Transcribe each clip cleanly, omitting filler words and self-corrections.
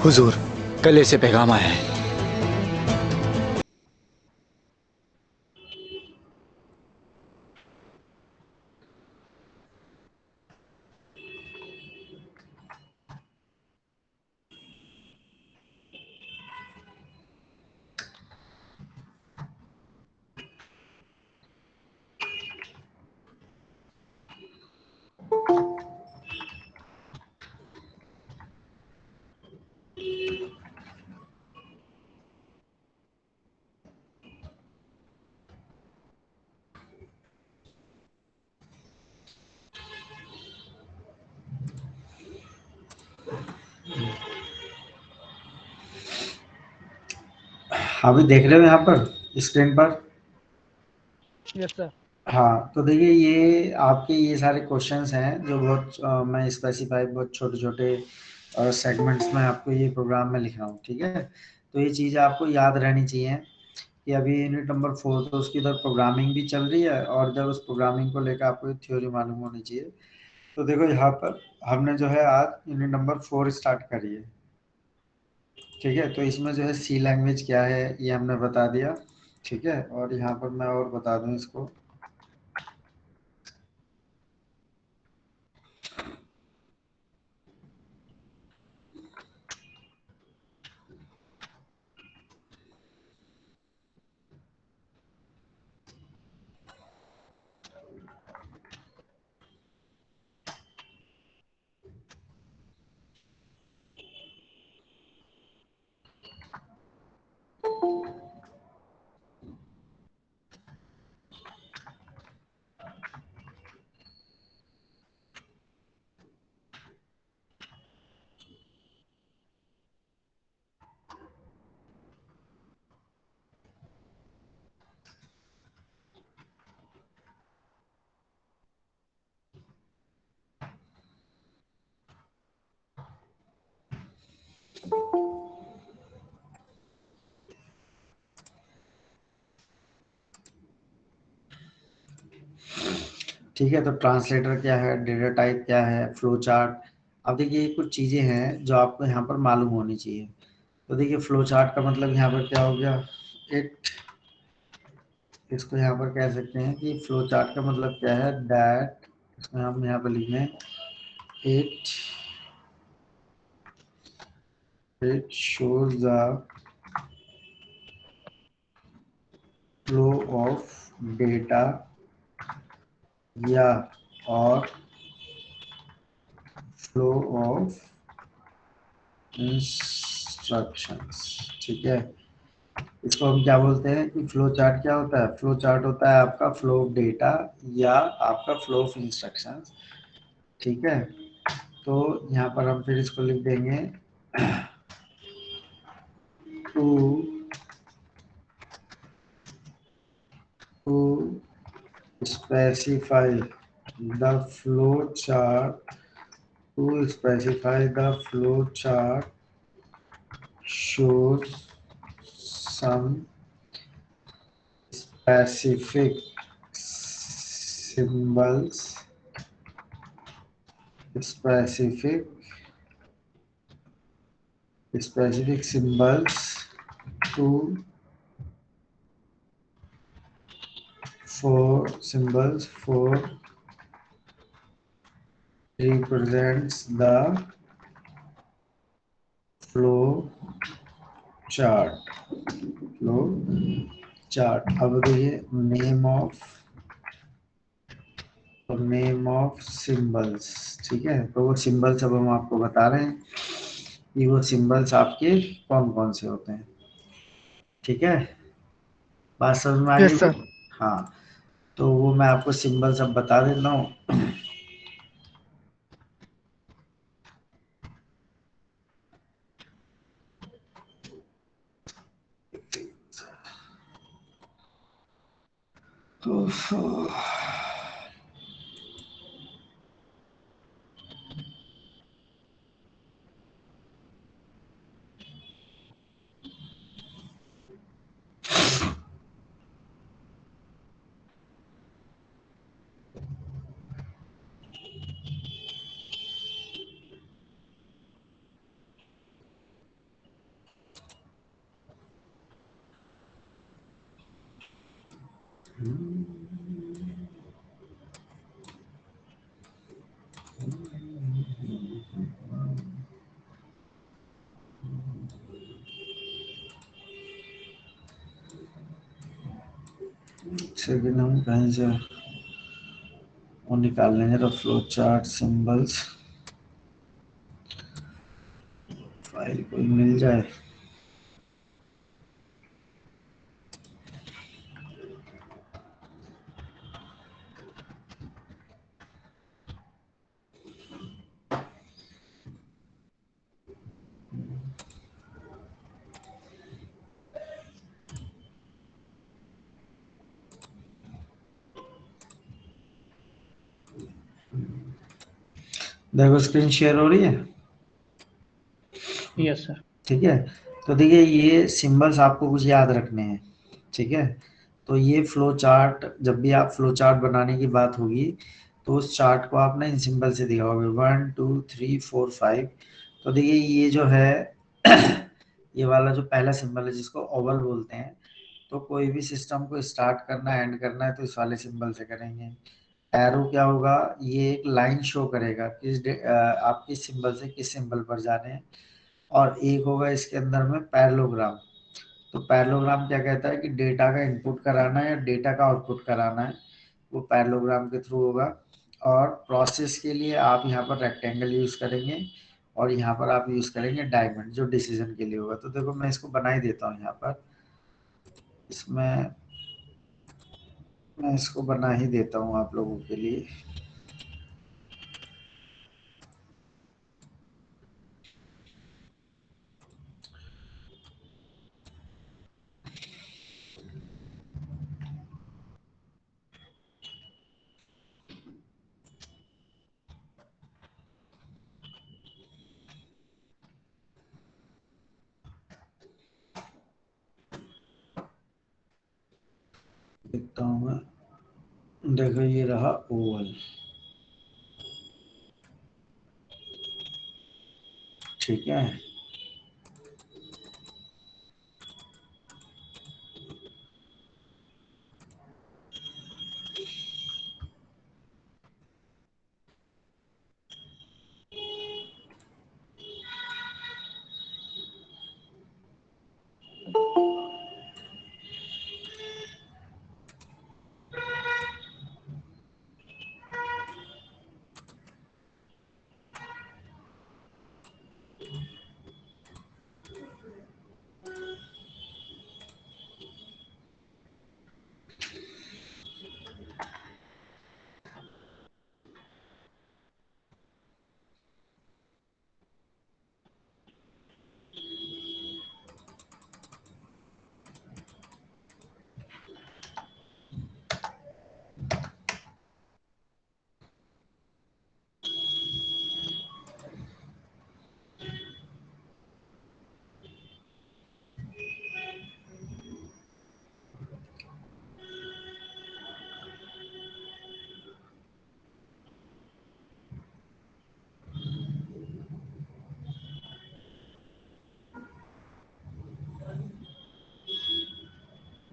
हुजूर, कले से पैगाम आया है। अभी देख रहे हो यहाँ पर स्क्रीन पर। Yes sir. हाँ, तो देखिए ये आपके ये सारे क्वेश्चंस हैं जो बहुत मैं स्पेसिफाई बहुत छोटे-छोटे सेगमेंट्स में आपको ये प्रोग्राम में लिख रहा हूँ, ठीक है? तो ये चीज़ें आपको याद रहनी चाहिए कि अभी यूनिट नंबर 4 तो उसकी इधर प्रोग्रामिंग भी चल रही है और इधर उस प्रोग्रामिंग को लेकर आपको थ्योरी मालूम होनी चाहिए। तो देखो यहाँ पर हमने जो है आज यूनिट नंबर 4 स्टार्ट करी है, ठीक है? तो इसमें जो है सी लैंग्वेज क्या है ये हमने बता दिया, ठीक है? और यहाँ पर मैं और बता दूँ इसको। ठीक है, तो ट्रांसलेटर क्या है, डेटा टाइप क्या है, फ्लो चार्ट। अब देखिए ये कुछ चीज़ें हैं जो आपको यहाँ पर मालूम होनी चाहिए। तो देखिए फ्लो चार्ट का मतलब यहाँ पर क्या हो गया, इट इसको यहाँ पर कह सकते हैं कि फ्लो चार्ट का मतलब क्या है, दैट इसमें हम यहाँ पर लिख लें it it shows the flow of data या और फ्लो ऑफ इंस्ट्रक्शंस, ठीक है? इसको हम क्या बोलते हैं कि फ्लो चार्ट क्या होता है? फ्लो चार्ट होता है आपका फ्लो ऑफ डेटा या आपका फ्लो ऑफ इंस्ट्रक्शंस, ठीक है? तो यहाँ पर हम फिर इसको लिख देंगे to to specify the flow chart to specify the flow chart shows some specific symbols specific specific symbols to for represents the flow chart flow chart। अब देखिए नेम ऑफ सिंबल्स, ठीक है? तो वो सिंबल्स अब हम आपको बता रहे हैं कि वो सिंबल्स आपके कौन कौन से होते हैं, ठीक है? बात समझ में आ गई यस वो? सर। हाँ, तो वो मैं आपको सिंबल सब बता देता हूँ। तो सेकंड हम कहीं से वो निकाल लेंगे तो फ्लो चार्ट सिंबल्स फाइल कोई मिल जाए। देखो स्क्रीन शेयर हो रही है। Yes sir. ठीक है, तो देखिए ये सिंबल्स आपको कुछ याद रखने हैं। ठीक है, तो ये फ्लो चार्ट, जब भी आप फ्लो चार्ट बनाने की बात होगी तो उस चार्ट को आप ना इन सिंबल से दिखाओगे 1 2 3 4 5। तो देखिए ये जो है ये वाला जो पहला सिंबल है जिसको ओवल बोलते हैं, तो कोई भी सिस्टम को स्टार्ट करना एंड करना है तो इस वाले सिंबल से करेंगे। एरो क्या होगा, ये एक लाइन शो करेगा आप किस सिंबल से किस सिंबल पर जा रहे हैं। और एक होगा इसके अंदर में पैरेललोग्राम। तो पैरेललोग्राम क्या कहता है कि डेटा का इनपुट कराना है या डेटा का आउटपुट कराना है, वो पैरेललोग्राम के थ्रू होगा। और प्रोसेस के लिए आप यहाँ पर रेक्टेंगल यूज़ करेंगे और यहाँ पर आप यूज़ करेंगे डायमंड जो डिसीजन के लिए होगा। तो देखो मैं इसको बना ही देता हूँ यहाँ पर, इसमें मैं इसको बना ही देता हूँ आप लोगों के लिए। देखता हूँ मैं, देखो ये रहा ओवल। ठीक है,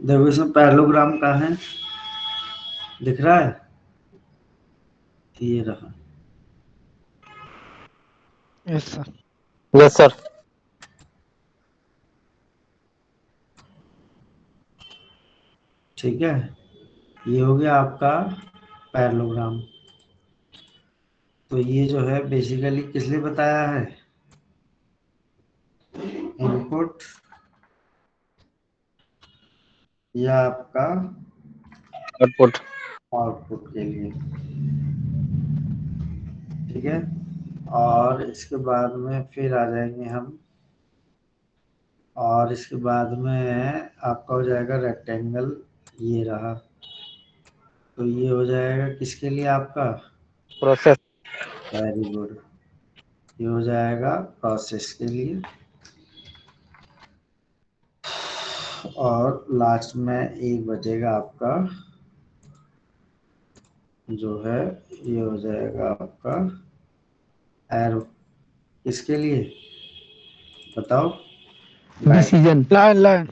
देखो इसमें पैरेललोग्राम कहाँ है, दिख रहा है, ये रहा। Yes sir. Yes sir. ठीक है, ये हो गया आपका पैरेललोग्राम। तो ये जो है बेसिकली किस लिए बताया है, इनपुट या आपका आउटपुट। आउटपुट के लिए। ठीक है, और इसके बाद में फिर आ जाएंगे हम, और इसके बाद में आपका हो जाएगा रेक्टेंगल, ये रहा। तो ये हो जाएगा किसके लिए आपका, प्रोसेस। वेरी गुड, ये हो जाएगा प्रोसेस के लिए। और लास्ट में एक बचेगा आपका जो है, ये हो जाएगा आपका एरो, किसके लिए बताओ, डिसीजन लाइन लाइन।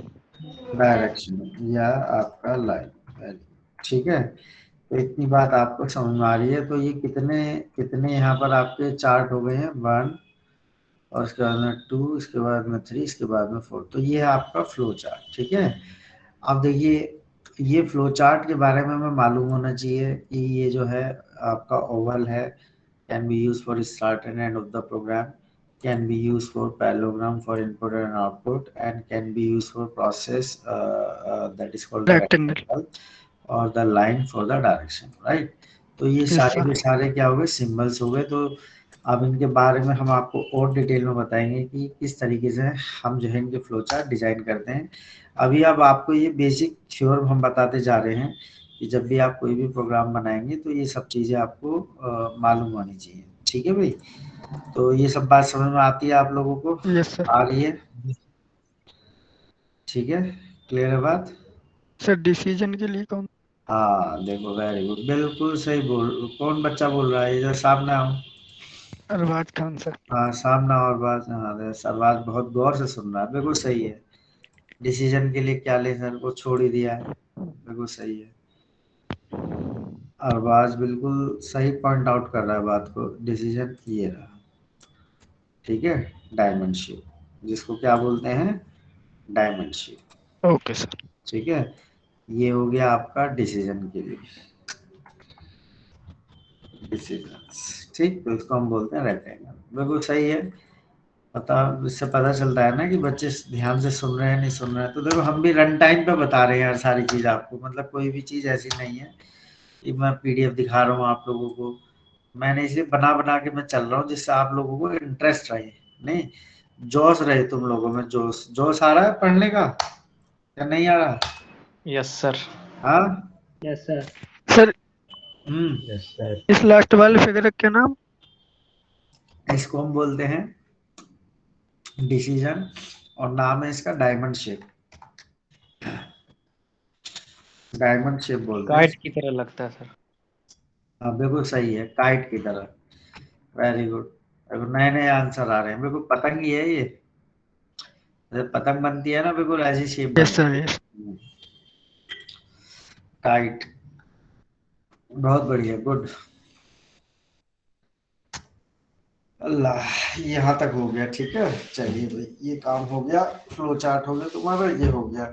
डायरेक्शन या आपका लाइन। ठीक है, तो इतनी बात आपको समझ में आ रही है। तो ये कितने कितने यहाँ पर आपके चार्ट हो गए हैं, 1 और इसके बाद में 2, इसके बाद में 3, इसके बाद में 4। तो ये है आपका फ्लो चार्ट। ठीक है, अब देखिए ये फ्लो चार्ट के बारे में हमें मालूम होना चाहिए कि ये जो है आपका ओवल है, can be use for start and end of the program, can be use for parallelogram for input and output, and can be use for process that is called the rectangle. Rectangle और the line for the direction, right. तो ये yes सारे के sir. सारे क्या हो गए, symbols हो गए। तो अब इनके बारे में हम आपको और डिटेल में बताएंगे कि किस तरीके से हम जो है इनके फ्लो चार्ट डिजाइन करते हैं। अभी अब आपको ये बेसिक थ्योरम हम बताते जा रहे हैं कि जब भी आप कोई भी प्रोग्राम बनाएंगे तो ये सब चीजें आपको मालूम होनी चाहिए। ठीक है भाई, तो ये सब बात समझ में आती है आप लोगों को? Yes sir. आ रही है? ठीक है, क्लियर है बात? सर डिसीजन के लिए कौन? हाँ देखो, वेरी गुड, बिल्कुल सही बोल। कौन बच्चा बोल रहा है? इधर सामने आओ। अरबाज खान सर। हाँ सामने आओ, और बात, हाँ सरवाज बहुत गौर से सुन रहा है, बिल्कुल सही है। डिसीजन के लिए क्या लेसन को छोड़ ही दिया है, बिल्कुल सही है। अरबाज बिल्कुल सही पॉइंट आउट कर रहा है बात को। डिसीजन ये रहा, ठीक है, डायमंड शेप, जिसको क्या बोलते हैं, डायमंड शेप। Okay sir. ठीक है, ये हो गया आपका डिसीजन के लिए, डिसीजन। ठीक, तो इसको हम बोलते हैं रेक्टेंगल, बिल्कुल सही है। पता, इससे पता चलता है ना कि बच्चे ध्यान से सुन रहे हैं नहीं सुन रहे हैं। तो देखो हम भी रन टाइम पे बता रहे हैं यार सारी चीज आपको, मतलब कोई भी चीज ऐसी नहीं है कि मैं पीडीएफ दिखा रहा हूँ आप लोगों को। मैंने इसे बना बना के मैं चल रहा हूँ जिससे आप लोगों को इंटरेस्ट रहे, नहीं जोश रहे, तुम लोगों में जोश जोश आ रहा है पढ़ने का या नहीं आ रहा? Yes sir. हाँ, yes sir. Sir yes sir. इस लास्ट वाले फिगर का क्या नाम? इसको हम बोलते हैं डिसीजन, और नाम है इसका डायमंड शेप। डायमंड शेप बोलते हैं। काइट की तरह लगता है सर। हाँ बिल्कुल सही है, काइट की तरह, वेरी गुड। नए नए आंसर आ रहे हैं, बिल्कुल पतंग ही है ये, जैसे पतंग बनती है ना, बिल्कुल ऐसी शेप यस सर बनती यस। है। काइट, बहुत बढ़िया, गुड। अल्लाह, यहाँ तक हो गया, ठीक है। चलिए भाई, ये काम हो गया, फ्लो चार्ट हो गया तुम्हारा, ये हो गया।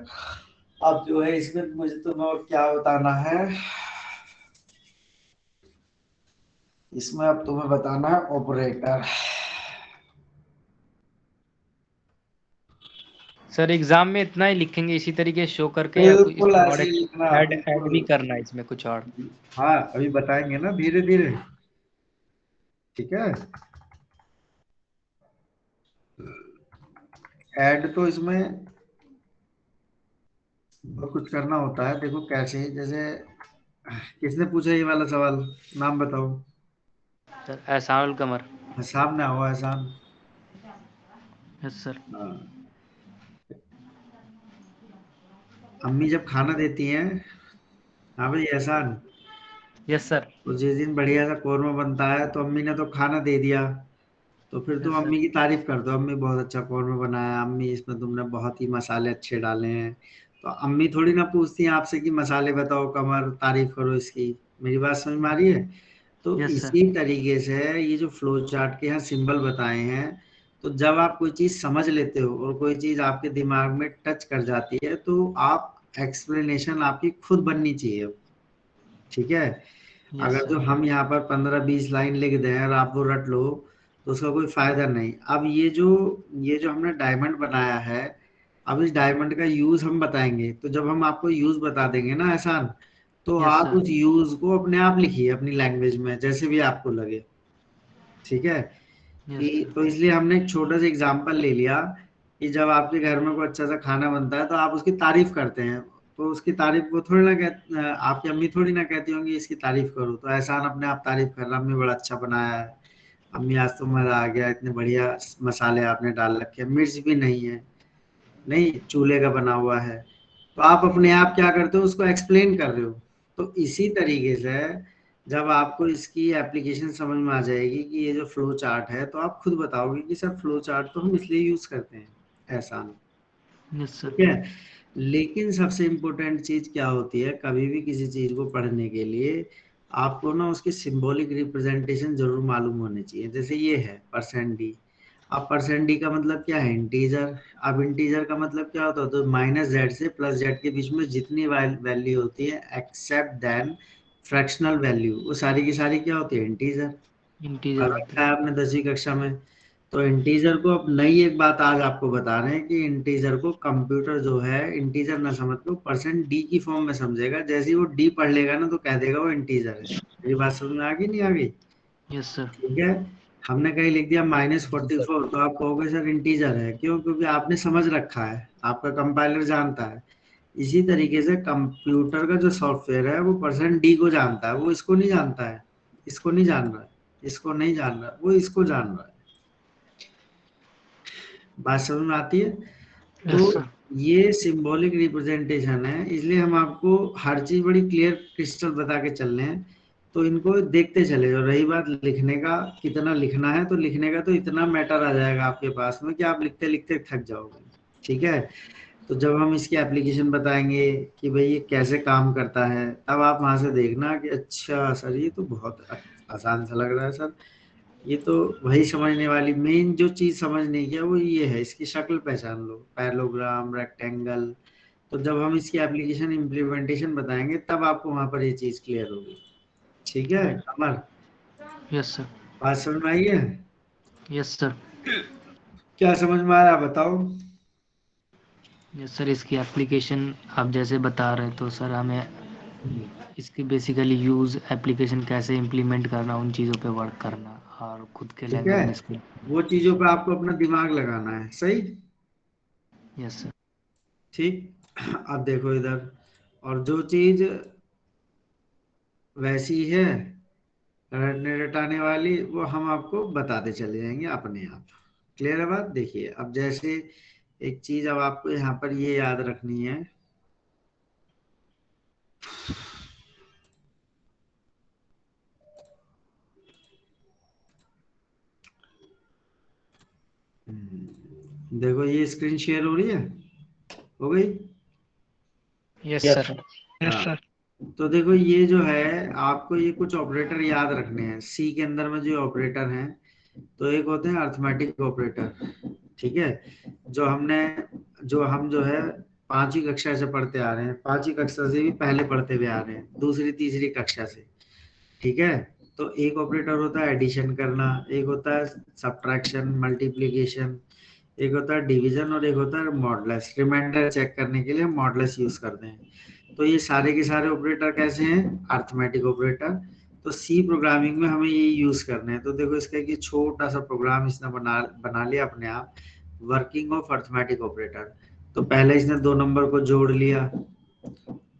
अब जो है इसमें मुझे तुम्हें और क्या बताना है, इसमें अब तुम्हें बताना है ऑपरेटर। सर एग्जाम में इतना ही लिखेंगे इसी तरीके से शो करके, या कुछ बिल्कुल इसमें और ऐसे ही लिखना, ऐड भी बिल्कुल। करना है इसमें कुछ और? हाँ अभी बताएंगे ना धीरे धीरे, ठीक है। ऐड तो इसमें बहुत कुछ करना होता है, देखो कैसे, जैसे किसने पूछा ये वाला सवाल, नाम बताओ। सर एहसानुल कमर। सामने आओ एहसान। Yes sir. हाँ, अम्मी जब खाना देती हैं, हाँ भाई एहसान, यस सर। तो जिस दिन बढ़िया सा कौरमा बनता है तो अम्मी ने तो खाना दे दिया, तो फिर तुम यस सर। अम्मी की तारीफ कर दो, अम्मी बहुत अच्छा कौरमा बनाया, अम्मी इसमें तुमने बहुत ही मसाले अच्छे डाले हैं। तो अम्मी थोड़ी ना पूछती हैं आपसे कि मसाले बताओ कमर, तारीफ करो इसकी। मेरी बात समझ में आ रही है? तो यस सर। इसी तरीके से ये जो फ्लो चार्ट के यहाँ सिंबल बताए हैं, तो जब आप कोई चीज समझ लेते हो और कोई चीज आपके दिमाग में टच कर जाती है, तो आप एक्सप्लेनेशन आपकी खुद बननी चाहिए, ठीक है। यस अगर सर। जो हम यहाँ पर 15-20 लाइन लिख दें और आप वो रट लो, तो उसका कोई फायदा नहीं। अब ये जो हमने डायमंड बनाया है, अब इस डायमंड का यूज हम बताएंगे, तो जब हम आपको यूज बता देंगे ना एहसान, तो यस आप सर। उस यूज को अपने आप लिखिए अपनी लैंग्वेज में, जैसे भी आपको लगे, ठीक है। यस कि सर। तो इसलिए हमने एक छोटा सा एग्जांपल ले लिया कि जब आपके घर में कोई अच्छा सा खाना बनता है तो आप उसकी तारीफ करते हैं, तो उसकी तारीफ वो थोड़ी ना आपकी अम्मी थोड़ी ना कहती होंगी इसकी तारीफ करो, तो एहसान अपने आप तारीफ कर रहा, अम्मी बड़ा अच्छा बनाया है, अम्मी आज तो मजा आ गया, इतने बढ़िया मसाले आपने डाल रखे हैं, मिर्च भी नहीं है, नहीं चूल्हे का बना हुआ है। तो आप अपने आप क्या करते हो, उसको एक्सप्लेन कर रहे हो। तो इसी तरीके से जब आपको इसकी एप्लीकेशन समझ में आ जाएगी कि ये जो फ्लो चार्ट है, तो आप खुद बताओगे कि सर फ्लो चार्ट तो हम इसलिए यूज करते हैं, एहसान। Yes sir. ठीक है, लेकिन सबसे इम्पोर्टेंट चीज क्या होती है, कभी भी किसी चीज को पढ़ने के लिए आपको ना उसकी सिंबॉलिक रिप्रेजेंटेशन जरूर मालूम होनी चाहिए। जैसे ये है परसेंट डी। अब परसेंट डी का मतलब क्या है, इंटीजर। अब इंटीजर का मतलब क्या होता है, तो माइनस जेड से प्लस जेड के बीच में जितनी वैल्यू होती है एक्सेप्ट देन फ्रैक्शनल वैल्यू, वो सारी की सारी क्या होती है, इंटीजर। इंटीजर पढ़ होती रखा है। है आपने 10वीं कक्षा में। तो इंटीजर को अब नई एक बात आज आपको बता रहे हैं कि इंटीजर को कंप्यूटर जो है इंटीजर ना समझ के परसेंट डी की फॉर्म में समझेगा। जैसे ही वो डी पढ़ लेगा ना तो कह देगा वो इंटीजर है। मेरी बात समझ में आ गई नहीं आ गई? Yes sir. ठीक है। हमने कहीं लिख दिया जी सर। -44 तो आप कहोगे सर इंटीजर है, क्यों? क्योंकि आपने समझ रखा है, आपका कंपाइलर जानता है। इसी तरीके से कंप्यूटर का जो सॉफ्टवेयर है वो परसेंट डी को जानता है, वो इसको नहीं जानता है, इसको नहीं जान रहा है, इसको नहीं जान रहा है, वो इसको जान रहा है। बात समझ में आती है? तो यस सर। ये सिंबॉलिक रिप्रेजेंटेशन है, इसलिए हम आपको हर चीज बड़ी क्लियर क्रिस्टल बता के चल रहे हैं। तो इनको देखते चले जाओ। रही बात लिखने का, कितना लिखना है, तो लिखने का तो इतना मैटर आ जाएगा आपके पास में कि आप लिखते लिखते थक जाओगे। ठीक है। तो जब हम इसकी एप्लीकेशन बताएंगे कि भाई ये कैसे काम करता है, तब आप वहां से देखना कि अच्छा सर ये तो बहुत आसान सा लग रहा है सर। ये तो वही समझने वाली मेन जो चीज समझने की है वो ये है, इसकी शक्ल पहचान लो, पैरेललोग्राम, रेक्टेंगल। तो जब हम इसकी एप्लीकेशन इम्प्लीमेंटेशन बताएंगे तब आपको वहां पर ये चीज क्लियर होगी। ठीक है अमर? Yes sir. बात समझ में आई है? Yes sir. क्या समझ में आया बताओ? यस सर, इसकी एप्लीकेशन आप जैसे बता रहे हैं तो सर हमें इसकी बेसिकली यूज़, एप्लीकेशन कैसे इम्प्लीमेंट करना, उन चीज़ों पे वर्क करना और खुद के ठीक लैंग्वेज है। में इसको। वो चीजों पे आपको अपना दिमाग लगाना है, सही? Yes sir. ठीक। अब देखो इधर, और जो चीज वैसी है रटने रटाने वाली वो हम आपको बताते चले जाएंगे अपने आप। क्लियर है बात? देखिए अब जैसे एक चीज अब आपको यहाँ पर ये याद रखनी है। देखो ये स्क्रीन शेयर हो रही है, हो गई? Yes yes sir. Sir. Yes हाँ। सर। तो देखो ये जो है आपको ये कुछ ऑपरेटर याद रखने हैं सी के अंदर में जो ऑपरेटर हैं। तो एक होते हैं अर्थमेटिक ऑपरेटर। ठीक है। जो हम जो है 5वीं कक्षा से पढ़ते आ रहे हैं, 5वीं कक्षा से भी पहले पढ़ते हुए आ रहे हैं, दूसरी तीसरी कक्षा से। ठीक है। तो एक ऑपरेटर होता है एडिशन करना, एक होता है सब्ट्रैक्शन, मल्टीप्लिकेशन, एक होता है डिवीजन, और एक होता है मॉडुलस। रिमाइंडर चेक करने के लिए हम मॉडुलस यूज करते हैं। तो ये सारे के सारे ऑपरेटर कैसे हैं, अर्थमेटिक ऑपरेटर। तो सी प्रोग्रामिंग में हमें ये यूज करने हैं। तो देखो इसका एक छोटा सा प्रोग्राम इसने बना लिया अपने आप, वर्किंग ऑफ अर्थमेटिक ऑपरेटर। तो पहले इसने 2 नंबर को जोड़ लिया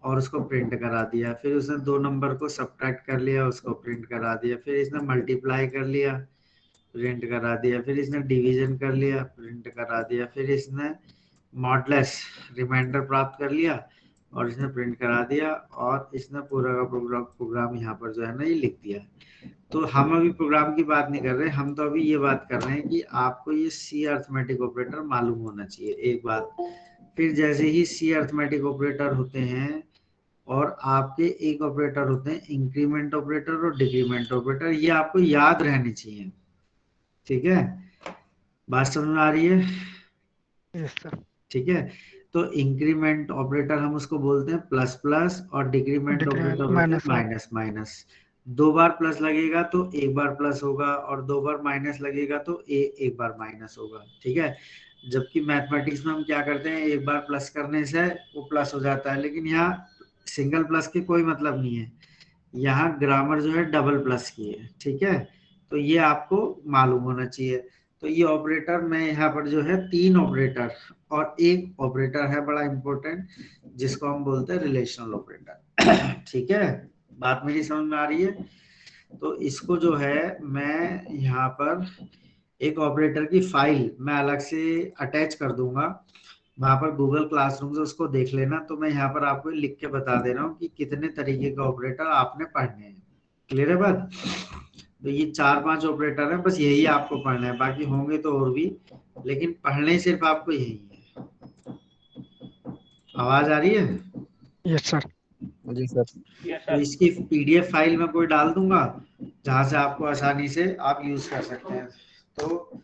और उसको प्रिंट करा दिया, फिर उसने 2 नंबर को सब्ट्रैक्ट कर लिया, उसको प्रिंट करा दिया, फिर इसने मल्टीप्लाई कर लिया, प्रिंट करा दिया, फिर इसने डिवीजन कर लिया, प्रिंट करा दिया, फिर इसने मॉडलेस रिमाइंडर प्राप्त कर लिया और इसने प्रिंट करा दिया, और इसने पूरा का प्रोग्राम यहाँ पर जो है ना ये लिख दिया। तो हम अभी प्रोग्राम की बात नहीं कर रहे, हम तो अभी ये बात कर रहे हैं कि आपको ये सी अर्थमेटिक ऑपरेटर मालूम होना चाहिए, एक बात। फिर जैसे ही सी अर्थमेटिक ऑपरेटर होते हैं और आपके एक ऑपरेटर होते हैं इंक्रीमेंट ऑपरेटर और डिक्रीमेंट ऑपरेटर, ये आपको याद रहनी चाहिए। ठीक है। बात समझ में आ रही है? Yes sir. ठीक है। तो इंक्रीमेंट ऑपरेटर हम उसको बोलते हैं प्लस प्लस, और डिक्रीमेंट डिक्रीमेंट ऑपरेटर होते हैं माइनस। Minus minus. 2 बार प्लस लगेगा तो 1 बार प्लस होगा, और 2 बार माइनस लगेगा तो एक बार माइनस होगा। ठीक है। जबकि मैथमेटिक्स में हम क्या करते हैं, एक बार प्लस करने से वो प्लस हो जाता है, लेकिन यहाँ सिंगल प्लस के कोई मतलब नहीं है। यहाँ ग्रामर जो है डबल प्लस की है। ठीक है। तो ये आपको मालूम होना चाहिए। तो ये ऑपरेटर मैं यहाँ पर जो है 3 ऑपरेटर और एक ऑपरेटर है बड़ा इंपॉर्टेंट, जिसको हम बोलते हैं रिलेशनल ऑपरेटर। ठीक है। बात मेरी समझ में आ रही है? तो इसको जो है मैं यहाँ पर एक ऑपरेटर की फाइल मैं अलग से अटैच कर दूंगा, वहां पर गूगल क्लासरूम से उसको देख लेना। तो मैं यहाँ पर आपको लिख के बता दे रहा हूँ कि कितने तरीके के ऑपरेटर आपने पढ़ने हैं। क्लियर है बात? तो ये 4-5 ऑपरेटर है, बस यही आपको पढ़ना है, बाकी होंगे तो और भी, लेकिन पढ़ने सिर्फ आपको यही है। आवाज आ रही है? Yes sir. जी सर। तो इसकी पीडीएफ फाइल में कोई डाल दूंगा जहां से आपको आसानी से आप यूज कर सकते हैं। तो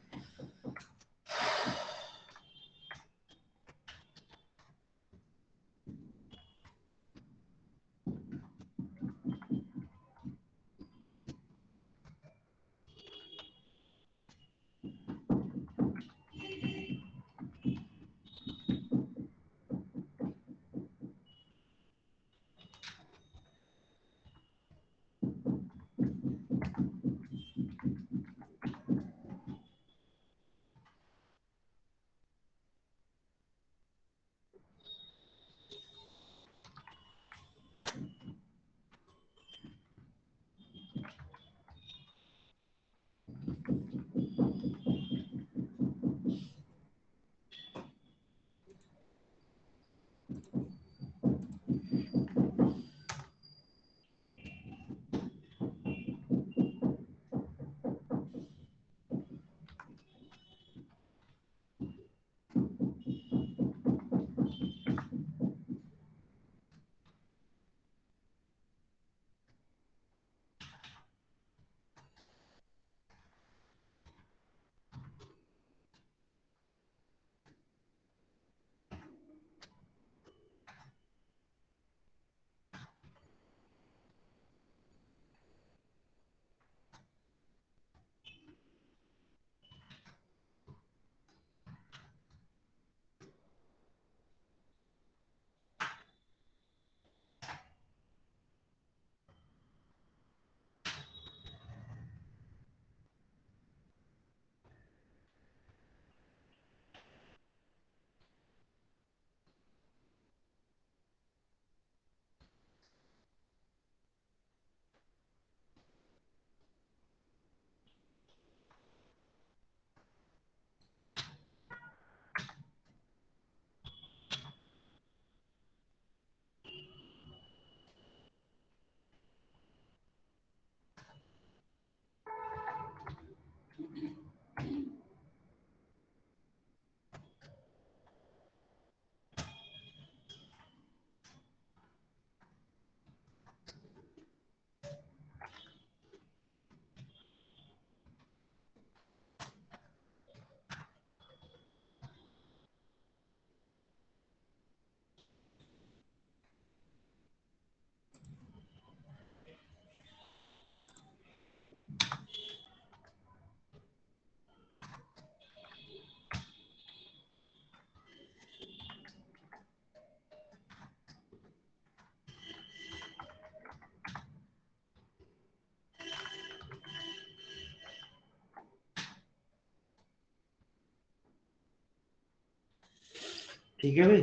ठीक है भाई,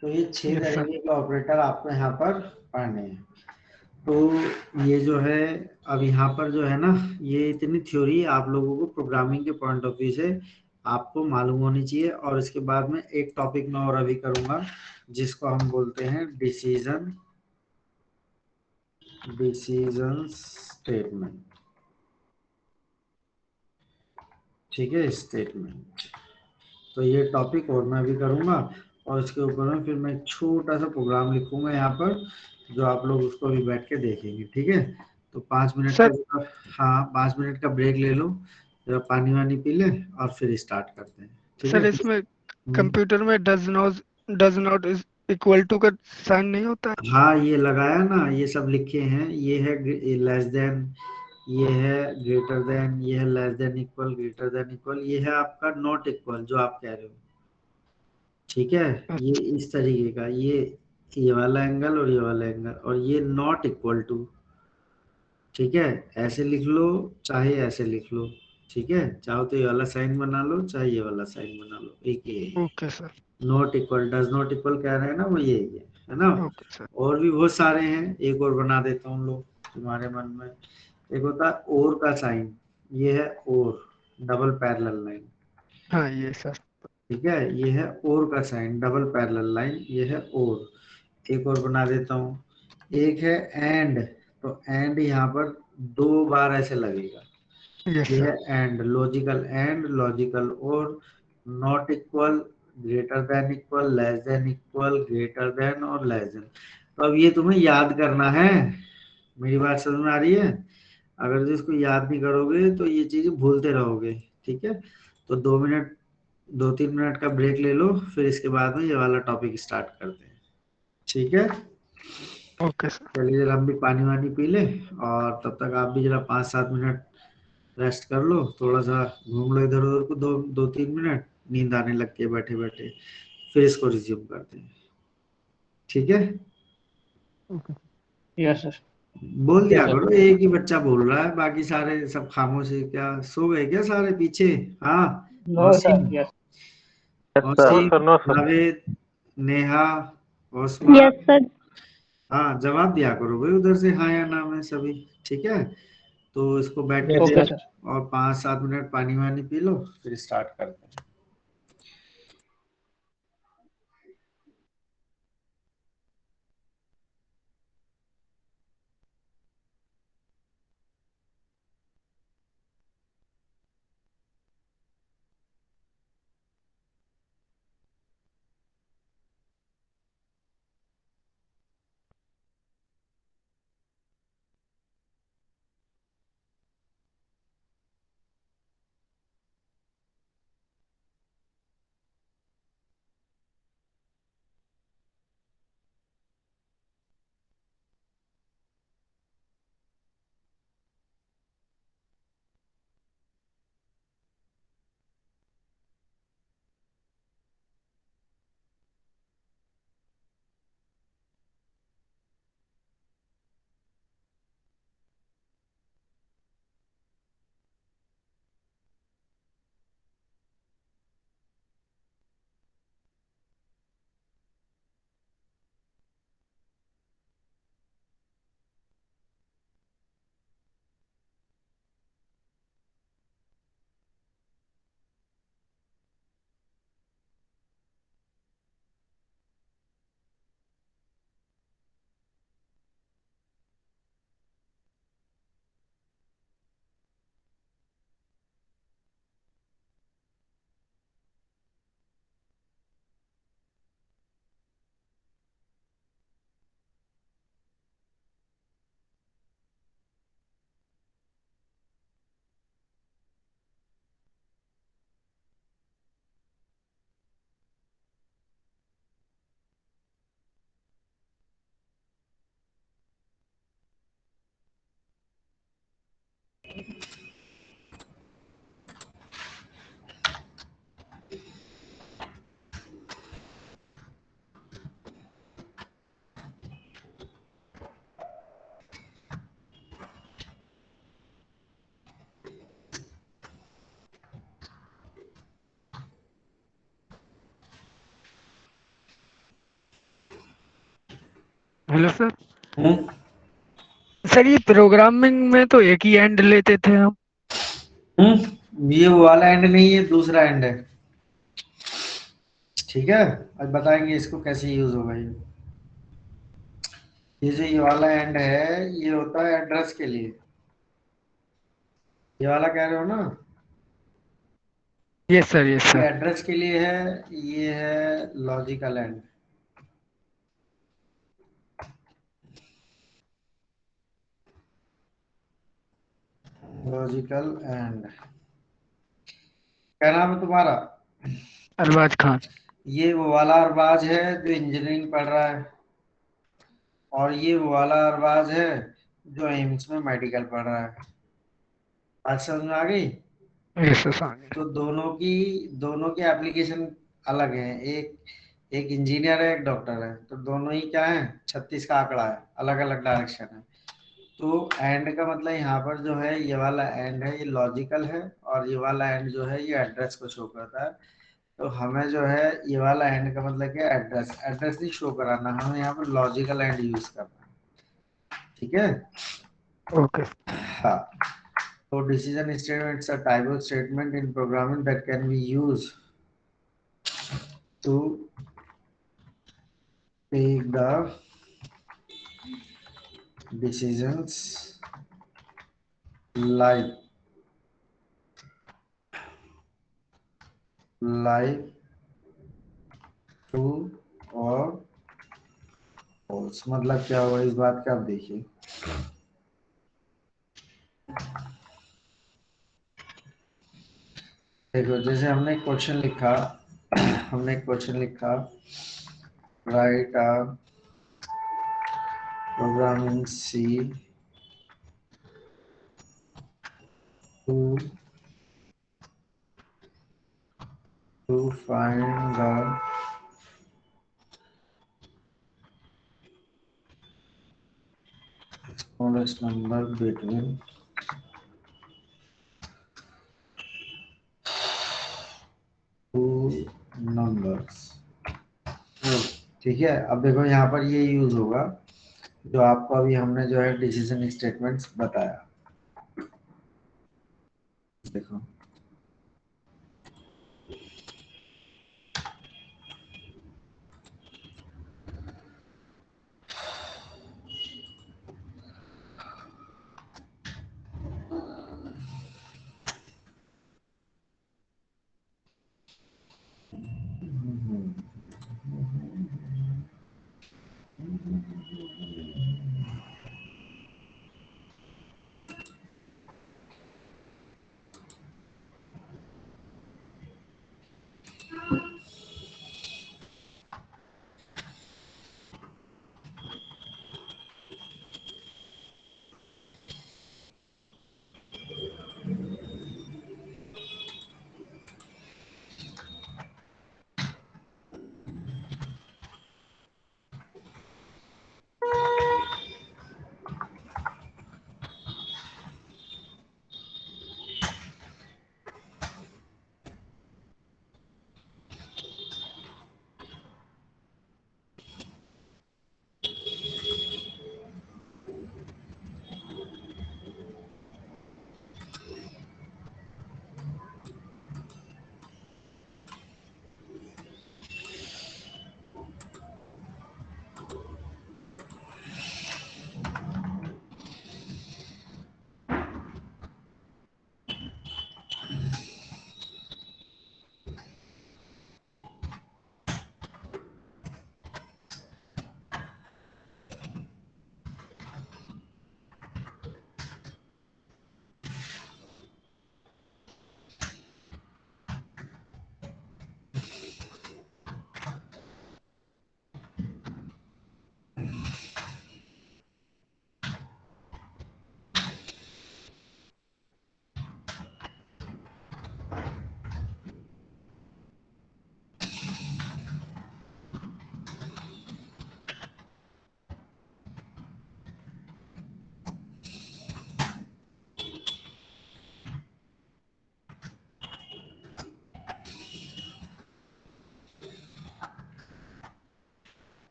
तो ये 6 Yes, sir. तरीके के ऑपरेटर आपको यहाँ पर पढ़ने हैं। तो ये जो है, अब यहाँ पर जो है ना, ये इतनी थ्योरी आप लोगों को प्रोग्रामिंग के पॉइंट ऑफ व्यू से आपको मालूम होनी चाहिए। और इसके बाद में एक टॉपिक मैं और अभी करूंगा जिसको हम बोलते हैं डिसीजन स्टेटमेंट। ठीक है, स्टेटमेंट। तो ये टॉपिक और मैं भी करूंगा, और इसके ऊपर में फिर मैं एक छोटा सा प्रोग्राम लिखूंगा यहाँ पर, जो आप लोग उसको भी बैठ के देखेंगे। ठीक है, तो 5 मिनट सर का, हाँ 5 मिनट का ब्रेक ले लो, जरा पानी वानी पी ले और फिर स्टार्ट करते हैं। ठीक सर है। इसमें कंप्यूटर में does not is equal to का साइन नहीं होता है? हाँ, ये लगाया ना, ये सब लिखे हैं, ये है लेस देन, ये है ग्रेटर देन, ये है less than equal, greater than equal, ये है आपका नॉट इक्वल जो आप कह रहे हो। ठीक है, ये इस तरीके का, ये वाला एंगल और ये वाला एंगल, और ये नॉट इक्वल टू। ठीक है, ऐसे लिख लो चाहे ऐसे लिख लो। ठीक है, चाहो तो ये वाला साइन बना लो, चाहे ये वाला साइन बना लो, एक ही है। Okay sir. Not equal, does not equal कह रहे हैं ना, वो ये है ना। Okay sir. और भी बहुत सारे हैं, एक और बना देता हूँ लोग तुम्हारे मन में। एक होता है और का साइन, ये है और, डबल पैरेलल लाइन। हाँ ये सर। ठीक है, ये है और का साइन, डबल पैरेलल लाइन, ये है और। एक और बना देता हूँ, एक है एंड, तो एंड यहाँ पर 2 बार ऐसे लगेगा। यस ये सर। है एंड, लॉजिकल एंड, लॉजिकल और, not equal, greater than equal, less than equal, greater than और लेस देन। तो अब ये तुम्हें याद करना है। मेरी बात समझ में आ रही है? अगर जो इसको याद नहीं करोगे तो ये चीजें भूलते रहोगे। ठीक है, तो 2 मिनट 2-3 मिनट का ब्रेक ले लो, फिर इसके बाद में ये वाला टॉपिक स्टार्ट करते हैं। ठीक है, ओके सर। चलिए जरा हम भी पानी वानी पी ले, और तब तक आप भी जरा 5-7 मिनट रेस्ट कर लो, थोड़ा सा घूम लो इधर उधर को, 2-3 मिनट। नींद आने लगती है बैठे बैठे, फिर इसको रिज्यूम करते हैं। ठीक है, यस सर। बोल दिया यस सर। करो, एक ही बच्चा बोल रहा है, बाकी सारे सब खामोश है। क्या सो गए क्या सारे पीछे? हाँ, no sir. Mausim, yes. Mausim, no sir. Javed, Neha, Osma, yes sir. हाँ जवाब दिया करो भाई उधर से, हाँ या ना में सभी। ठीक है, तो इसको बैठ के yes they okay low, sir. और 5-7 मिनट पानी वानी पी लो, फिर स्टार्ट करते हैं। Hello sir. सर ये प्रोग्रामिंग में तो एक ही एंड लेते थे हम। ये वो वाला एंड नहीं है, दूसरा एंड है। ठीक है, अब बताएंगे इसको कैसे यूज होगा। ये जो ये वाला एंड है, ये होता है एड्रेस के लिए। ये वाला कह रहे हो ना, यस सर, यस ये सर। एड्रेस के लिए है, ये है लॉजिकल एंड। लॉजिकल एंड, क्या नाम है तुम्हारा? अरबाज खान। ये वो वाला अरबाज है जो इंजीनियरिंग पढ़ रहा है, और ये वो वाला अरबाज है जो एम्स में मेडिकल पढ़ रहा है। बात समझ में आ गई? Yes sir. तो दोनों की एप्लीकेशन अलग है। एक एक इंजीनियर है, एक डॉक्टर है, तो दोनों ही क्या है, 36 का आंकड़ा है, अलग अलग डायरेक्शन है। तो एंड का मतलब यहाँ पर जो है, ये वाला एंड है ये लॉजिकल है, और ये वाला एंड जो है ये एड्रेस को शो करता है। तो हमें जो है ये वाला एंड का मतलब क्या, एड्रेस एड्रेस नहीं शो कराना, हमें यहाँ पर लॉजिकल एंड यूज करना है। ठीक है, ओके। हाँ। So decision statement is a type of statement in programming that can be used to take the decisions like true और फॉल्स। मतलब क्या हुआ इस बात का, आप देखिए देखो, जैसे हमने क्वेश्चन लिखा write a program in C to find the smallest number between two numbers। ठीक है, अब देखो यहाँ पर ये यूज होगा जो आपको अभी हमने जो है डिसीजन स्टेटमेंट्स बताया। देखो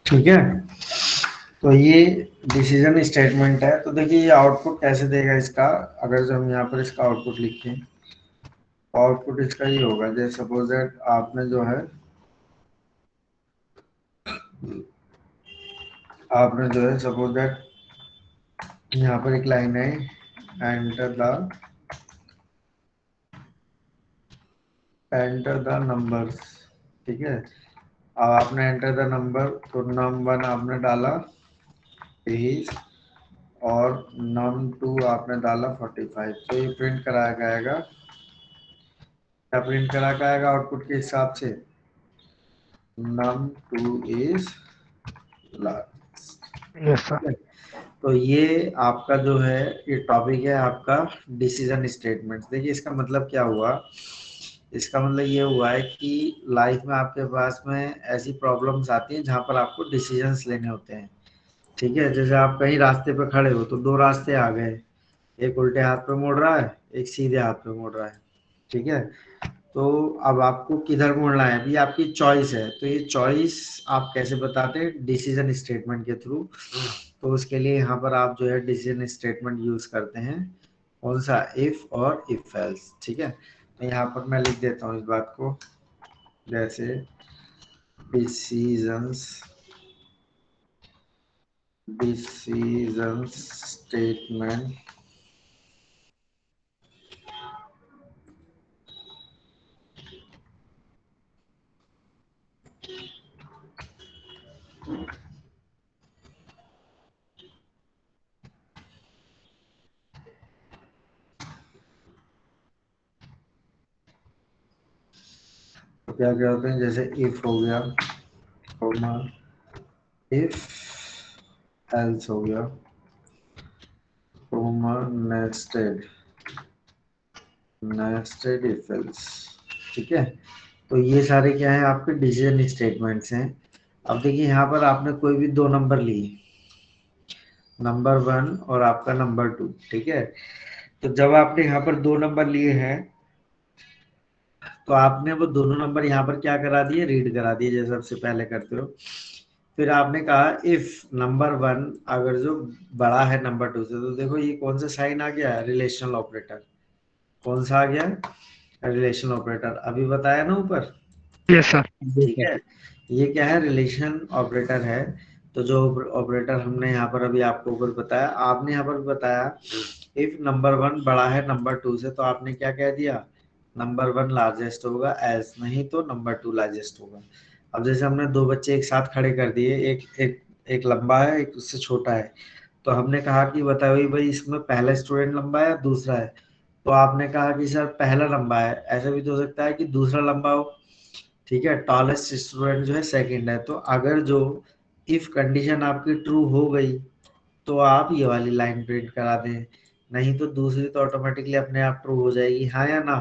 ठीक है। तो ये डिसीजन स्टेटमेंट है। तो देखिए ये आउटपुट कैसे देगा इसका, अगर जो हम यहाँ पर इसका आउटपुट लिखें, आउटपुट इसका ये होगा, जैसे सपोज दैट आपने जो है सपोज दैट यहाँ पर एक लाइन है, एंटर द नंबर्स, ठीक है। अब आपने एंटर द नंबर, तो num1 आपने डाला 23 और num2 आपने डाला 45, तो ये प्रिंट कराया जाएगा। क्या प्रिंट करा के आएगा आउटपुट के हिसाब से, num2 is large. Yes sir. तो ये आपका जो है ये टॉपिक है आपका डिसीजन स्टेटमेंट। देखिए इसका मतलब क्या हुआ, इसका मतलब ये हुआ है कि लाइफ में आपके पास में ऐसी प्रॉब्लम्स आती हैं जहां पर आपको डिसीजंस लेने होते हैं, ठीक है। जैसे आप कहीं रास्ते पे खड़े हो तो दो रास्ते आ गए, एक उल्टे हाथ पे मुड़ रहा है, एक सीधे हाथ पे मुड़ रहा है, ठीक है। तो अब आपको किधर मुड़ना है, अभी आपकी चॉइस है। तो ये चॉइस आप कैसे बताते हैं, डिसीजन स्टेटमेंट के थ्रू। तो उसके लिए यहाँ पर आप जो है डिसीजन स्टेटमेंट यूज करते हैं, कौन सा, इफ और इफ एल्स, ठीक है। तो यहाँ पर मैं लिख देता हूँ इस बात को, जैसे डिसीजन स्टेटमेंट तो क्या क्या होते हैं, जैसे इफ हो गया, कॉमा इफ एल्स हो गया, कॉमा नेस्टेड इफ एल्स, ठीक है। तो ये सारे क्या है आपके डिसीजन स्टेटमेंट्स हैं। अब देखिए यहाँ पर आपने कोई भी दो नंबर लिए, नंबर 1 और आपका नंबर 2, ठीक है। तो जब आपने यहाँ पर दो नंबर लिए हैं तो आपने वो दोनों नंबर यहाँ पर क्या करा दिए, रीड करा दिए, जैसे सबसे पहले करते हो। फिर आपने कहा इफ नंबर 1 अगर जो बड़ा है नंबर 2 से, तो देखो ये कौन सा साइन आ गया, रिलेशनल ऑपरेटर। कौन सा आ गया, रिलेशन ऑपरेटर, अभी बताया ना ऊपर, यस सर। ठीक है। ये क्या है, रिलेशन ऑपरेटर है। तो जो ऑपरेटर हमने यहाँ पर अभी आपको ऊपर बताया, आपने यहाँ पर बताया इफ नंबर 1 बड़ा है नंबर 2 से, तो आपने क्या कह दिया, नंबर 1 लार्जेस्ट होगा, एज नहीं तो नंबर 2 लार्जेस्ट होगा। अब जैसे हमने दो बच्चे एक साथ खड़े कर दिए, एक एक एक लंबा है एक उससे छोटा है, तो हमने कहा कि बताओ भाई इसमें पहला स्टूडेंट लंबा है या दूसरा है, तो आपने कहा कि सर पहला लंबा है। ऐसा भी तो हो सकता है कि दूसरा लंबा हो, ठीक है। टॉलेस्ट स्टूडेंट जो है सेकंड है। तो अगर जो इफ कंडीशन आपकी ट्रू हो गई तो आप ये वाली लाइन प्रिंट करा दें, नहीं तो दूसरी तो ऑटोमेटिकली अपने आप ट्रू हो जाएगी, हाँ या ना,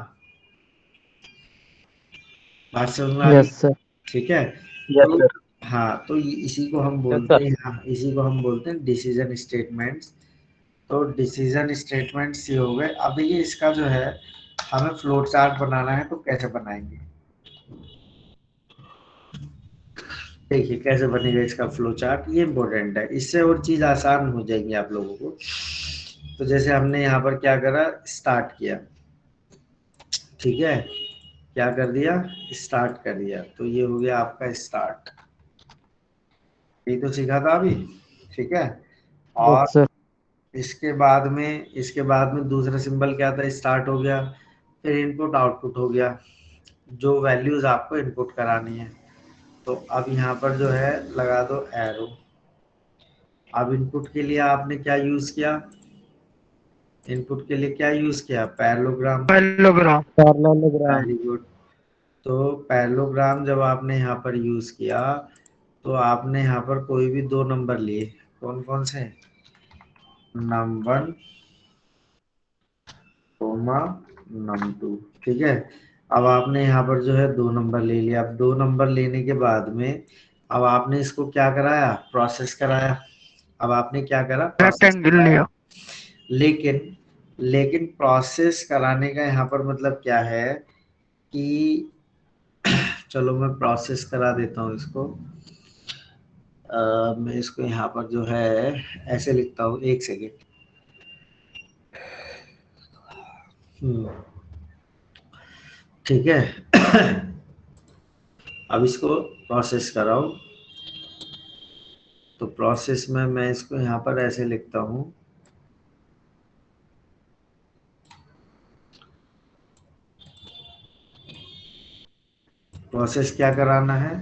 बात समझ में आ गई, यस सर। ठीक है। यस तो सर। हाँ, तो इसी को हम यस बोलते सर। हैं, हाँ इसी को हम बोलते हैं डिसीजन स्टेटमेंट्स। तो डिसीजन स्टेटमेंट्स ये हो गए। अब देखिए इसका जो है हमें फ्लो चार्ट बनाना है, तो कैसे बनाएंगे, देखिए कैसे बनेगा इसका फ्लो चार्ट, ये इम्पोर्टेंट है, इससे और चीज आसान हो जाएगी आप लोगों को। तो जैसे हमने यहाँ पर क्या करा, स्टार्ट किया, ठीक है, क्या कर दिया, स्टार्ट कर दिया, तो ये हो गया आपका स्टार्ट, यही तो सीखा था अभी, ठीक है। और यस सर। इसके बाद में दूसरा सिंबल क्या था, स्टार्ट हो गया। फिर इनपुट आउटपुट हो गया, जो वैल्यूज आपको इनपुट करानी है। तो अब यहाँ पर जो है लगा दो एरो। अब इनपुट के लिए आपने क्या यूज किया, इनपुट के लिए क्या यूज किया, parallelogram, parallelogram. Parallelogram. Very good. तो पैरेललोग्राम जब आपने यहाँ पर यूज किया तो आपने यहाँ पर कोई भी दो नंबर लिए, कौन कौन से, नम1 कोमा num2, ठीक है। अब आपने यहाँ पर जो है दो नंबर ले लिया। अब दो नंबर लेने के बाद में अब आपने इसको क्या कराया, प्रोसेस कराया। अब आपने क्या करा, प्रोसेस रेक्टेंगल कराया। लिया। लेकिन लेकिन प्रोसेस कराने का यहाँ पर मतलब क्या है कि चलो मैं प्रोसेस करा देता हूँ इसको। मैं इसको यहाँ पर जो है ऐसे लिखता हूँ, एक सेकेंड। ठीक है। अब इसको प्रोसेस कराओ। तो प्रोसेस में मैं इसको यहाँ पर ऐसे लिखता हूँ, प्रोसेस क्या कराना है,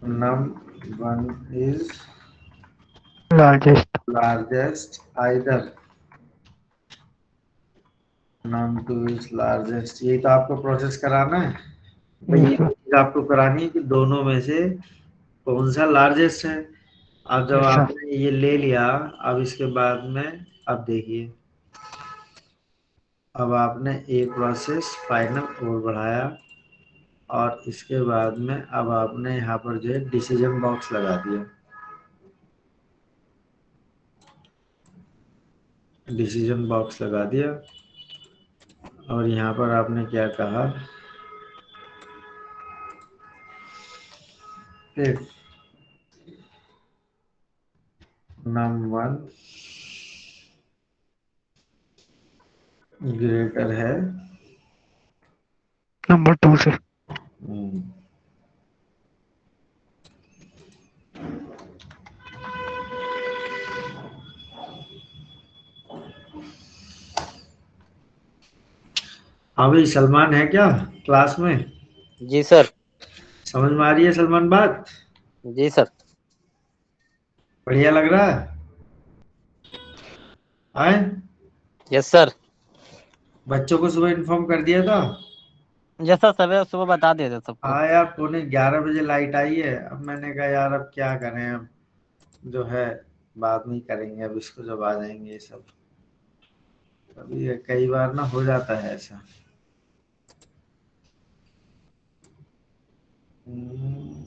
num1 is largest. largest, either num2 is largest। ये तो आपको प्रोसेस कराना है। तो ये सर। चीज आपको करानी है कि दोनों में से कौन सा लार्जेस्ट है। अब जब यस सर। आपने ये ले लिया, अब इसके बाद में अब देखिए, अब आपने एक प्रोसेस फाइनल और बढ़ाया, और इसके बाद में अब आपने यहाँ पर जो है डिसीजन बॉक्स लगा दिया। डिसीजन बॉक्स लगा दिया, और यहाँ पर आपने क्या कहा, if num1 ग्रेटर है नंबर 2 से। हम्म, हाँ भाई, सलमान है क्या क्लास में? जी सर। समझ में आ रही है सलमान बात? जी सर। बढ़िया लग रहा है? आए? Yes sir. बच्चों को सुबह इन्फॉर्म कर दिया था? यस सर, सुबह सुबह बता देते सबको। हाँ यार, 11:15 लाइट आई है। अब मैंने कहा यार अब क्या करें, अब जो है बाद में ही करेंगे, अब इसको जब आ जाएंगे ये सब। अभी ये कई बार ना हो जाता है ऐसा। हम्म,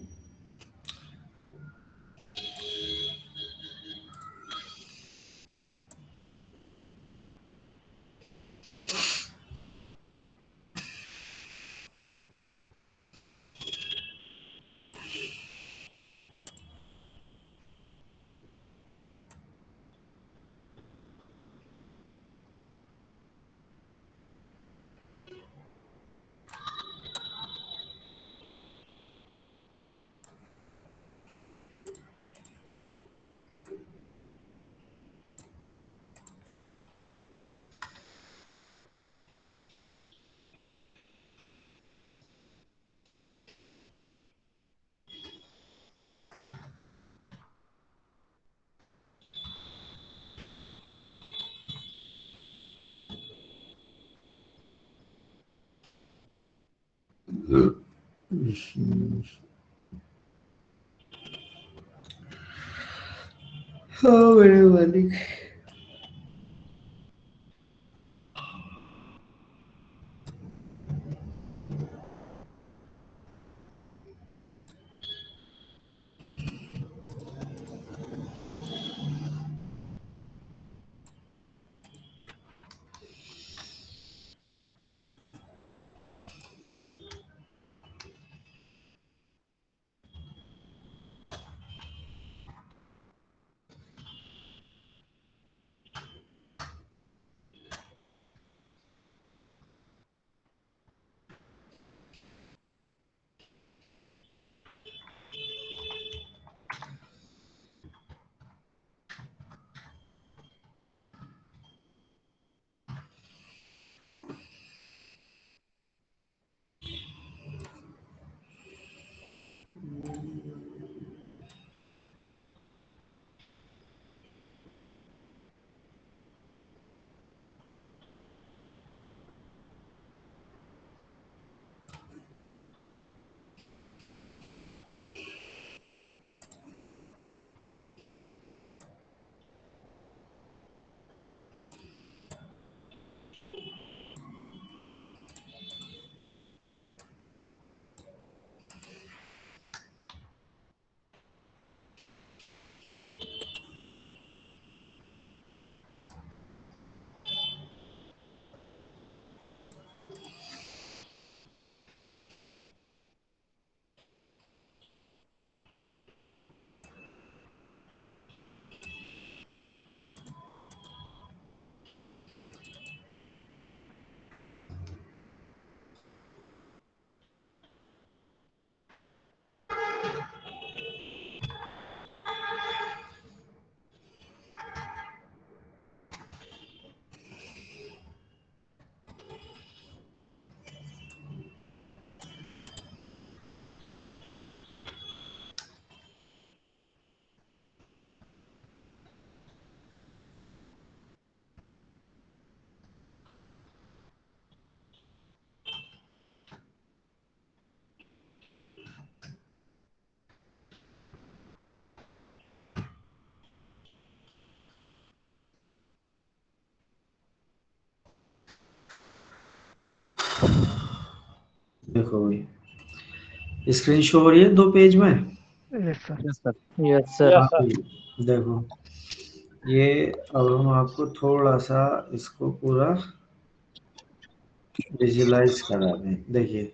हाँ मेरे मालिक। देखो भाई स्क्रीन शो हो रही है 2 पेज में। Yes sir. Yes sir. Yes sir. हाँ भाई, देखो ये अब हम आपको थोड़ा सा इसको पूरा विजुलाइज करा दें। देखिए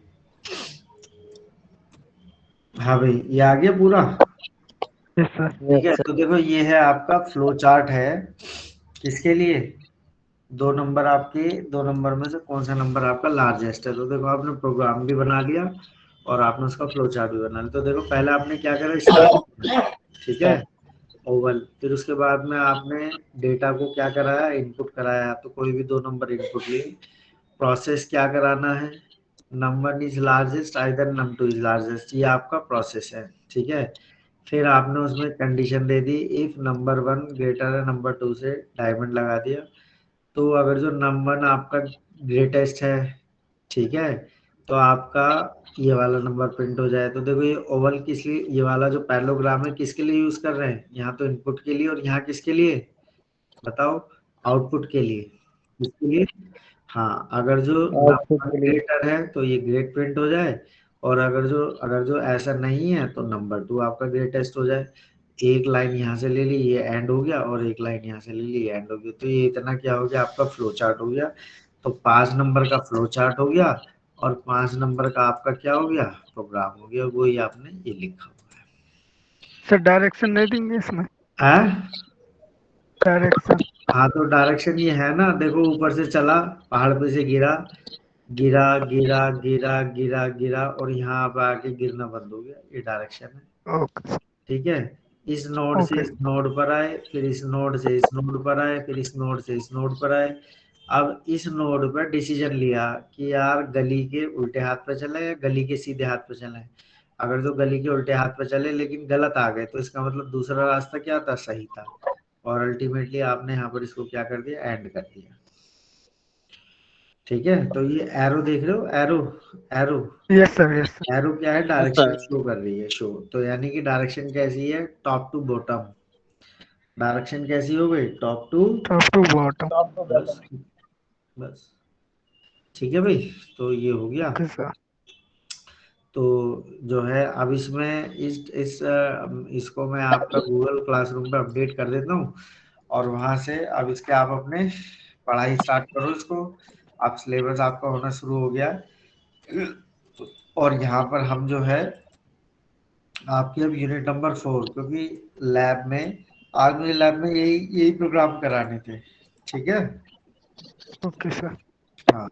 हाँ भाई ये आ गया पूरा। Yes sir. ठीक है, तो देखो ये है आपका फ्लो चार्ट है। किसके लिए? 2 नंबर आपके, 2 नंबर में से कौन सा नंबर आपका लार्जेस्ट है। तो देखो आपने प्रोग्राम भी बना लिया और आपने उसका फ्लो चार्ट भी बना लिया। तो देखो पहले आपने क्या करा, स्टार्ट, ठीक है, ओवल। फिर उसके बाद में आपने डेटा को क्या कराया, इनपुट कराया। तो कोई भी 2 नंबर इनपुट लिए। प्रोसेस क्या कराना है, number is largest either num two is largest, ये आपका प्रोसेस है। ठीक है, फिर आपने उसमें कंडीशन दे दी इफ नंबर 1 ग्रेटर है नंबर 2 से, डायमंड लगा दिया। तो अगर जो नंबर 1 आपका ग्रेटेस्ट है, ठीक है, तो आपका ये वाला नंबर प्रिंट हो जाए। तो देखो ये ओवल किस लिए, ये वाला जो पैरेललोग्राम है किसके लिए यूज कर रहे हैं, यहाँ तो इनपुट के लिए, और यहाँ किसके लिए बताओ, आउटपुट के लिए। किसके लिए? हाँ, अगर जो आउटपुट नंबर के लिए। ग्रेटर है तो ये ग्रेट प्रिंट हो जाए, और अगर जो ऐसा नहीं है तो नंबर 2 आपका ग्रेटेस्ट हो जाए। एक लाइन यहाँ से ले ली, ये एंड हो गया, और एक लाइन यहाँ से ले ली, ये एंड हो गया। तो ये इतना क्या हो गया, आपका फ्लो चार्ट हो गया। तो 5 नंबर का फ्लो चार्ट हो गया, और 5 नंबर का आपका क्या हो गया, प्रोग्राम हो गया। वही आपने ये लिखा हुआ सर डायरेक्शन नहीं देंगे इसमें? है। डायरेक्शन। हाँ, तो डायरेक्शन ये है ना, देखो ऊपर से चला, पहाड़ पे से गिरा, गिरा गिरा गिरा गिरा गिरा, और यहाँ पे आके गिरना बंद हो गया, ये डायरेक्शन है। ओके। ठीक है, इस नोड से ओके। इस नोड पर आए, फिर इस नोड से इस नोड पर आए, फिर इस नोड से इस नोड पर आए। अब इस नोड पर डिसीजन लिया कि यार गली के उल्टे हाथ पे चले या गली के सीधे हाथ पे चले। अगर जो गली के उल्टे हाथ पे चले लेकिन गलत आ गए, तो इसका मतलब दूसरा रास्ता क्या था, सही था। और अल्टीमेटली आपने यहाँ पर इसको क्या कर दिया, एंड कर दिया। ठीक है, तो ये एरो देख रहे हो, arrow, arrow, yes sir. Yes sir. Arrow क्या है, सर। डायरेक्शन शो कर रही है, शो। तो यानी कि डायरेक्शन कैसी है, टॉप टू बॉटम। डायरेक्शन कैसी हो गई, top to, top to bottom. बस, बस। ठीक है भाई, तो ये हो गया। Okay sir. तो जो है अब इसमें इसको मैं आपका गूगल क्लासरूम पे अपडेट कर देता हूँ, और वहां से अब इसके आप अपने पढ़ाई स्टार्ट करो इसको। अब सिलेबस आपका होना शुरू हो गया है। और यहाँ पर हम जो है आपकी अब यूनिट नंबर 4, क्योंकि लैब में आज मुझे लैब में यही यही प्रोग्राम कराने थे। ठीक है, ओके सर। हाँ।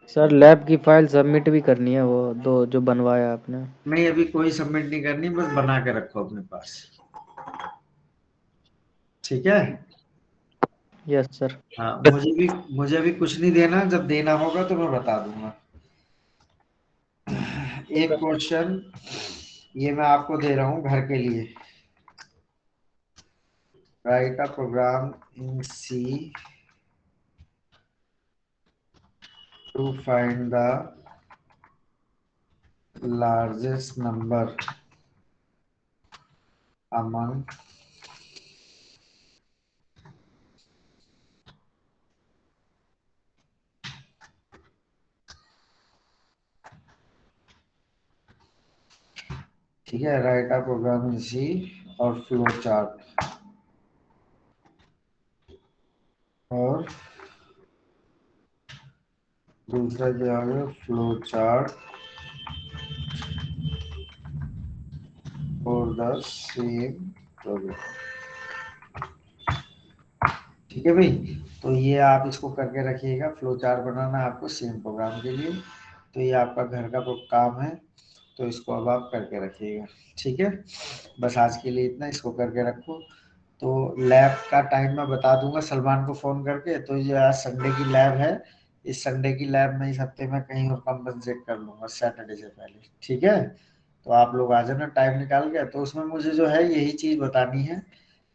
सर लैब की फाइल सबमिट भी करनी है, वो दो जो बनवाया आपने। नहीं, अभी कोई सबमिट नहीं करनी, बस बना के रखो अपने पास। ठीक है, यस सर। हाँ, मुझे भी कुछ नहीं देना, जब देना होगा तो मैं बता दूंगा। एक क्वेश्चन ये मैं आपको दे रहा हूँ घर के लिए। Write a program in C to find the largest number among ठीक है, राइट अ प्रोग्राम इन सी और फ्लो चार्ट, और दूसरा क्या है, flow chart for the same programme. ठीक है भाई, तो ये आप इसको करके रखिएगा, फ्लो चार्ट बनाना है आपको सेम प्रोग्राम के लिए। तो ये आपका घर का काम है, तो इसको अब आप करके रखिएगा। ठीक है, बस आज के लिए इतना, इसको करके रखो। तो लैब का टाइम मैं बता दूंगा सलमान को फ़ोन करके। तो ये आज संडे की लैब है, इस संडे की लैब में इस हफ्ते में कहीं और कंपनसेट कर लूंगा सैटरडे से पहले। ठीक है, तो आप लोग आ जाना टाइम निकाल के। तो उसमें मुझे जो है यही चीज़ बतानी है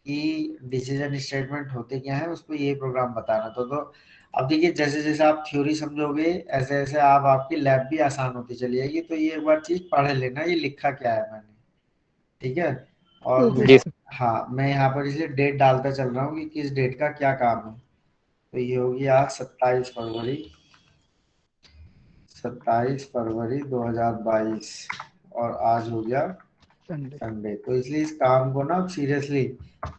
कि डिसीजन स्टेटमेंट होते क्या है, उस पर ये प्रोग्राम बताना। तो अब देखिए जैसे जैसे आप थ्योरी समझोगे ऐसे ऐसे आप आपकी लैब भी आसान होती चली जाएगी। तो ये एक बार चीज पढ़ लेना, ये लिखा क्या है मैंने, ठीक है। और ओके जी। सर। हाँ, मैं यहाँ पर इसलिए डेट डालता चल रहा हूँ कि किस डेट का क्या काम है। तो ये होगी आज 27 फरवरी 2022 और आज हो गया संडे। संडे। तो इसलिए इस काम को ना सीरियसली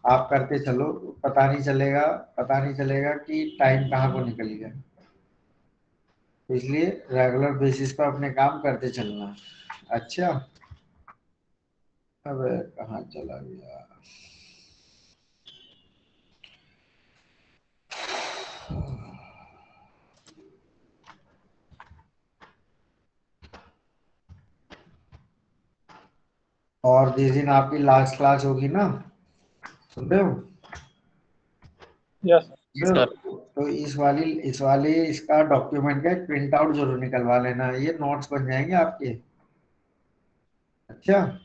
आप करते चलो, पता नहीं चलेगा कि टाइम कहाँ को निकल गया। तो इसलिए रेगुलर बेसिस पर अपने काम करते चलना। अच्छा, अब कहाँ चला गया। और जिस दिन आपकी लास्ट क्लास होगी ना, सुन रहे हो? यस सुन रहे हो? तो इस वाली इसका डॉक्यूमेंट का एक प्रिंट आउट जरूर निकलवा लेना, ये नोट्स बन जाएंगे आपके। अच्छा,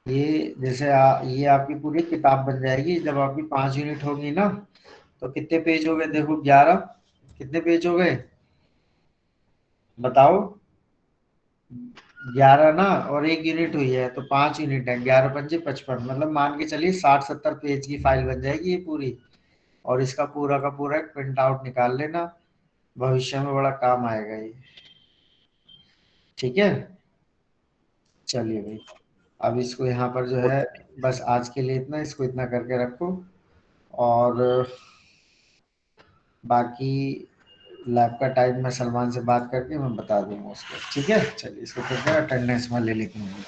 ये जैसे ये आपकी पूरी किताब बन जाएगी जब आपकी 5 यूनिट होगी ना। तो कितने पेज हो गए देखो, 11। कितने पेज हो गए बताओ? 11 ना, और एक यूनिट हुई है तो 5 यूनिट है, 11 पंजे 55, मतलब मान के चलिए 60-70 पेज की फाइल बन जाएगी ये पूरी। और इसका पूरा का पूरा एक प्रिंट आउट निकाल लेना, भविष्य में बड़ा काम आएगा ये, ठीक है। चलिए भाई, अब इसको यहाँ पर जो है बस आज के लिए इतना, इसको इतना करके रखो। और बाकी लैब का टाइम मैं सलमान से बात करके मैं बता दूंगा उसको, ठीक है। चलिए इसको फिर अटेंडेंस में ले लेते हैं।